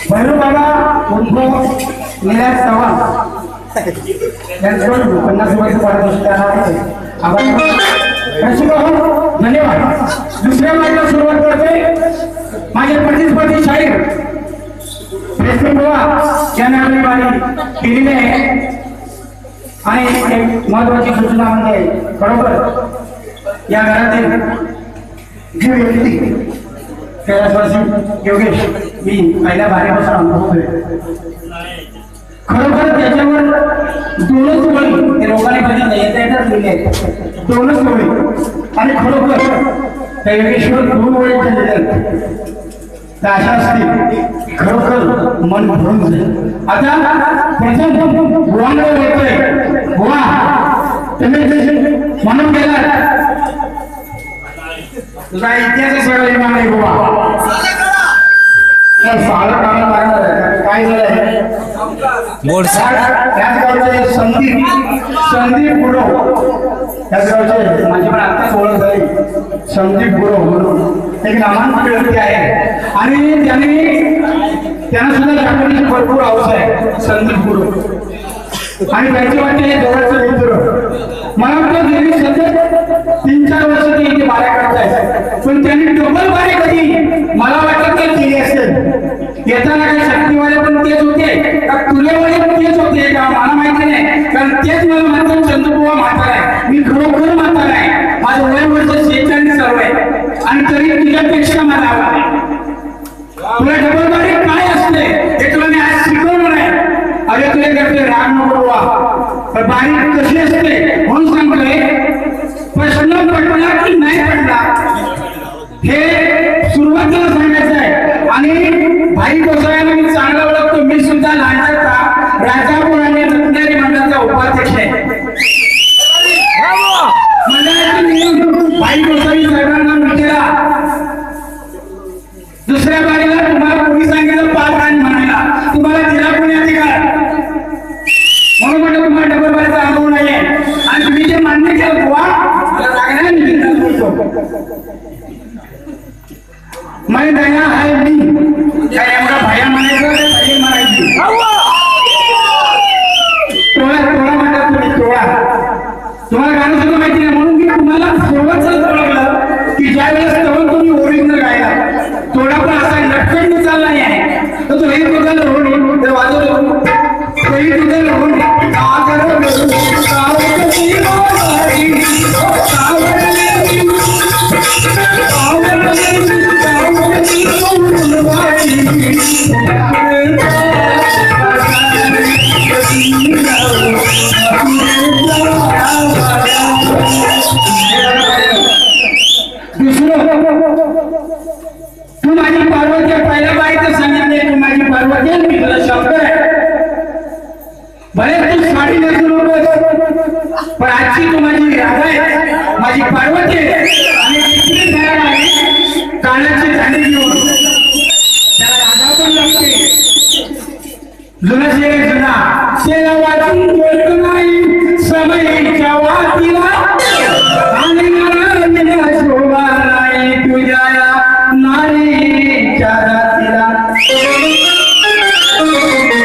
भैरू बाबा उर्फ निराज चव्हाण यांच्याकडून 50 वर्ष पारितोषिक आहे. धन्यवाद. दुसऱ्या मार्गाला सुरुवात करते माझे प्रतिस्पर्धी शाहीर प्रेस्टिज बुवा यांनी आपली वारी केलेली आहे. आणि एक महत्वाची सूचना म्हणजे बरोबर या घरातील जी व्यक्ती कैलासवासी योगेश मी पहिल्या बारीपासून अनुभवतोय. खरोखर त्याच्यावर दोनच ओळी ते लोकांनी कधी येतात लिहिले दोनच ओळी आणि खरोखर त्या योगेश्वर 2 ओळीच्या लिहिल्या त्या अशा असतील खरोखर मन भरून जाईल. आता प्रथम बुवांकडे बोलतोय. बुवा तुम्ही म्हणून गेला तुझा इतिहास सगळं इमान आहे बुवा. काय झालंय त्याच गावचे संदीप गुरव त्याच गावचे माझी पण आत्ताच ओळख झाली. संदीप गुरव म्हणून एक नामांकित व्यक्ती आहे आणि त्यांना सुद्धा दाखवण्याची भरपूर हौस आहे. संदीप गुरव आणि त्यांचे वाटते जवळचे मित्र मला वाटतं गेली सध्या 3-4 वर्ष ते इथे बाऱ्या करतायत पण त्यांनी डबल बारे कधी मला वाटत ते केली असेल. येताना काही शक्तीवाले पण तेच होते का तुलेवाले पण तेच होते का मला माहिती नाही कारण तेच मला म्हणतात चंद्रबुवा म्हातारा आहे. मी खरोखर म्हातारा आहे. माझं वय वर्ष 46 सर्व आहे आणि तरी तुझ्यापेक्षा मला आवाज आहे. तुला डबल बारे काय असते हे तुला मी आज शिकवलं नाही. अरे तुला करते राग नको बुवा पण बारीक कशी असते म्हणून सांगतोय. प्रश्न पडला की नाही पडला हे सुरुवातीला सांगायचं आहे. आणि भाई गोसाव्यांना मी चांगला ओळखतो. मी सुद्धा लहानचा राजापूर आणि रत्नागिरी मंडळाचा उपाध्यक्ष आहे. मंडळाची निवडणूक भाई गोसावी साहेबांना विचारा. दुसऱ्या बारीला तुम्हाला कोणी सांगितलं 5 रान म्हणायला तुम्हाला दिला कोणी अधिकार म्हणून म्हटलं तुम्हाला डबल बारीचा अनुभव नाहीये आणि तुम्ही जे मान्य केलं बुवा मला लागणार नाही. मैं दया है मी काय एवढा भया म्हणायचं सगळी म्हणायची. टोळा म्हणतात तुम्ही टोळा. तुम्हाला गाणं सुद्धा माहिती नाही म्हणून मी तुम्हाला सुरुवातच ओळखलं की ज्या वेळेस तेव्हा तुम्ही ओरिजिनल गायला थोडा पण असा लटकन चालला नाही आहे तर तो हे तुझं होऊन ते वाजवतो काही तुझं होऊन तू माझी पार्वती पहिल्या बाईचं सांगितले तू माझी पार्वती मी तुला शब्द आहे भले तू साडी नेसू नकोस पण आजची तू माझी राधा आहे माझी पार्वती आहे आणि कानाची झाडी घेऊन त्याला राधा पण लागते. जुना शेर जुना शेरा वाचून बोलतो नाही समयीच्या वातीला